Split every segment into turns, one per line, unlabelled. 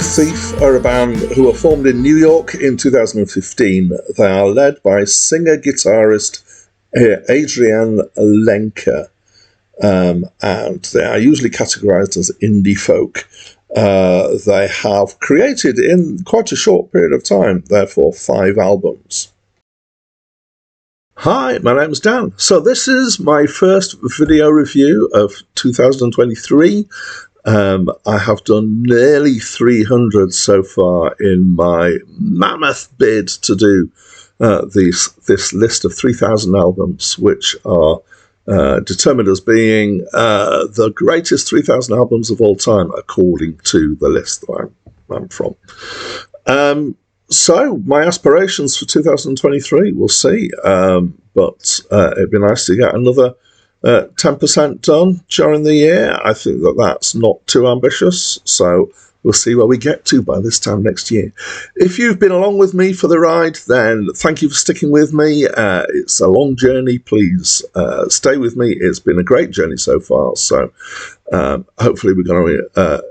Thief are a band who were formed in New York in 2015. They are led by singer-guitarist Adrian Lenker, and they are usually categorized as indie folk. They have created, in quite a short period of time, therefore, 5 albums. Hi, my name's Dan. So this is my first video review of 2023. I have done nearly 300 so far in my mammoth bid to do this list of 3,000 albums, which are determined as being the greatest 3,000 albums of all time, according to the list that I'm from. So my aspirations for 2023, we'll see, but it'd be nice to get another 10% done during the year. I think that that's not too ambitious, so we'll see where we get to by this time next year. If you've been along with me for the ride, then thank you for sticking with me. It's a long journey. Please stay with me. It's been a great journey so far, so hopefully we're going to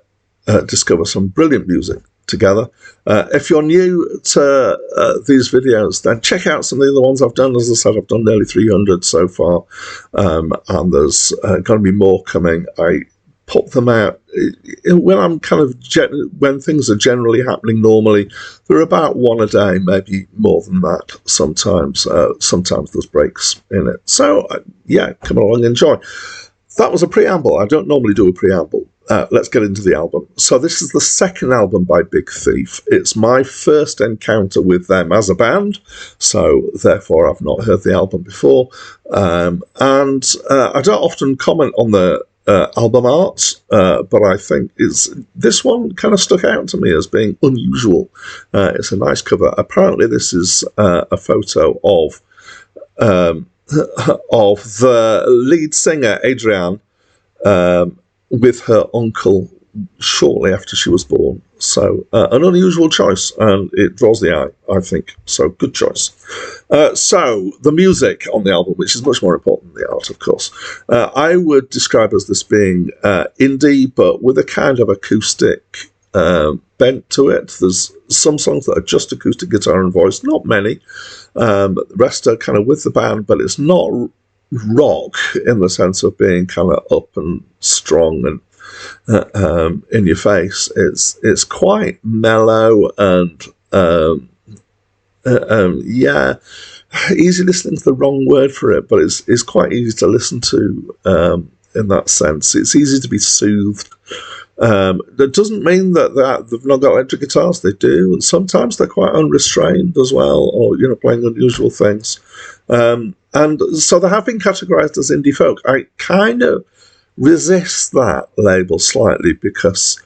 discover some brilliant music together. If you're new to these videos, then check out some of the other ones I've done. As I said, I've done nearly 300 so far, and there's going to be more coming. I put them out when I'm when things are generally happening normally. They're about one a day, maybe more than that. Sometimes there's breaks in it. So yeah, come along and enjoy. That was a preamble. I don't normally do a preamble. Let's get into the album. So this is the second album by Big Thief. It's my first encounter with them as a band, so therefore I've not heard the album before. And I don't often comment on the album art, but I think this one kind of stuck out to me as being unusual. It's a nice cover. Apparently this is a photo of the lead singer, Adrian, with her uncle shortly after she was born. So an unusual choice, and it draws the eye, I think. So good choice. So the music on the album, which is much more important than the art, of course, I would describe as this being indie, but with a kind of acoustic bent to it. There's some songs that are just acoustic guitar and voice, not many. The rest are kind of with the band, but it's not rock in the sense of being kind of up and strong and in your face. It's quite mellow and yeah, easy listening is the wrong word for it, but it's quite easy to listen to in that sense. It's easy to be soothed. That doesn't mean that they've not got electric guitars. They do, and sometimes they're quite unrestrained as well, or playing unusual things. And so they have been categorized as indie folk. I kind of resist that label slightly because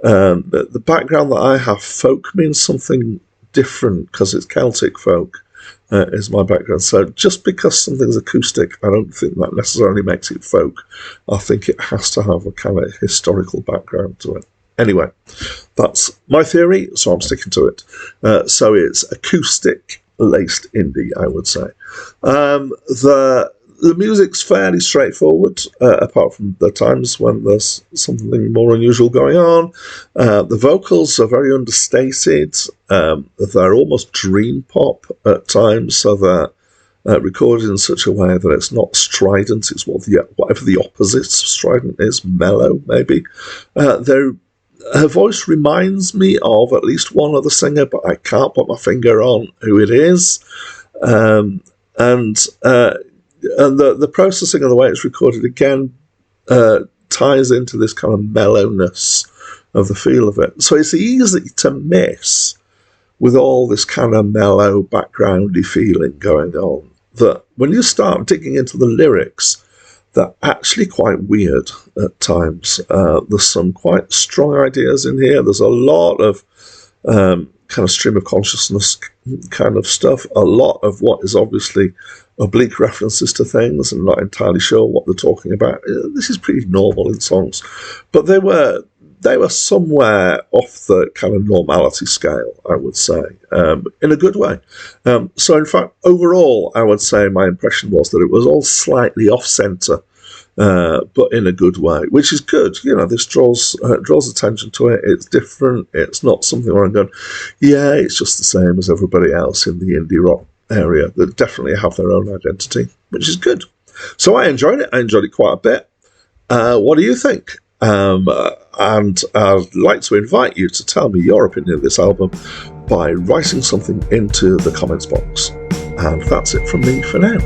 the background that I have, folk means something different because it's Celtic folk is my background. So just because something's acoustic, I don't think that necessarily makes it folk. I think it has to have a kind of historical background to it. Anyway, that's my theory, so I'm sticking to it. So it's acoustic laced indie, I would say. The music's fairly straightforward, apart from the times when there's something more unusual going on. The vocals are very understated. They're almost dream pop at times, so they're recorded in such a way that it's not strident. It's whatever the opposite of strident is, mellow maybe. Her voice reminds me of at least one other singer, but I can't put my finger on who it is. And the processing of the way it's recorded again ties into this kind of mellowness of the feel of it. So it's easy to miss with all this kind of mellow backgroundy feeling going on, that when you start digging into the lyrics, they're actually quite weird at times. There's some quite strong ideas in here. There's a lot of kind of stream of consciousness kind of stuff. A lot of what is obviously oblique references to things and not entirely sure what they're talking about. This is pretty normal in songs, but they were somewhere off the kind of normality scale, I would say, in a good way. So in fact, overall, I would say my impression was that it was all slightly off-centre but in a good way, which is good. This draws attention to it. It's different. It's not something where I'm going, yeah, it's just the same as everybody else in the indie rock area. They definitely have their own identity, which is good. So I enjoyed it. I enjoyed it quite a bit. What do you think? And I'd like to invite you to tell me your opinion of this album by writing something into the comments box. And that's it from me for now.